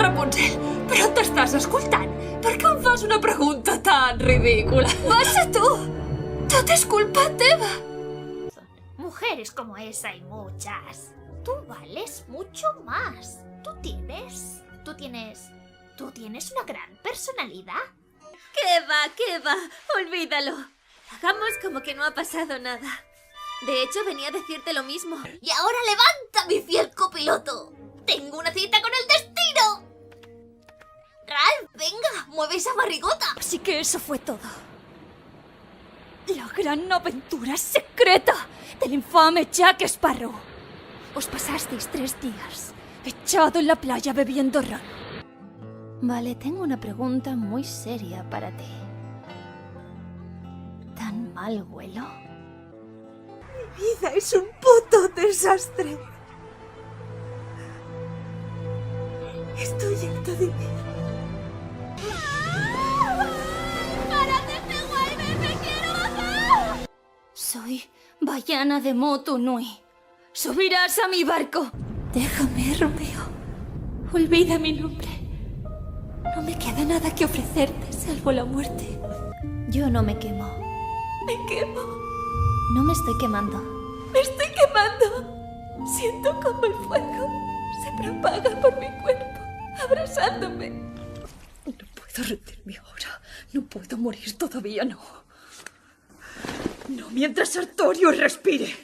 Rapunzel, però t'estàs escoltant? Per què em fas una pregunta tan ridícula? Passa tu! Tot és culpa teva! Mujeres como esa hay muchas. Tú vales mucho más. Tú tienes una gran personalidad. ¿Qué va? Olvídalo. Hagamos como que no ha pasado nada. De hecho, venía a decirte lo mismo. Y ahora levanta, mi fiel copiloto. Tengo una cita con el destino. Ralph, venga, mueve esa barrigota. Así que eso fue todo. La gran aventura secreta del infame Jack Sparrow. Os pasasteis 3 días echado en la playa bebiendo ron. Vale, tengo una pregunta muy seria para ti. ¿Tan mal huelo? Mi vida es un puto desastre. Estoy harta de mí. Soy Baiana de Motu Nui. Subirás a mi barco. Déjame, Romeo. Olvida mi nombre. No me queda nada que ofrecerte salvo la muerte. Yo no me quemo. Me quemo. No me estoy quemando. Me estoy quemando. Siento como el fuego se propaga por mi cuerpo, abrasándome. No puedo rendirme ahora. No puedo morir todavía, no. No mientras Artorio respire.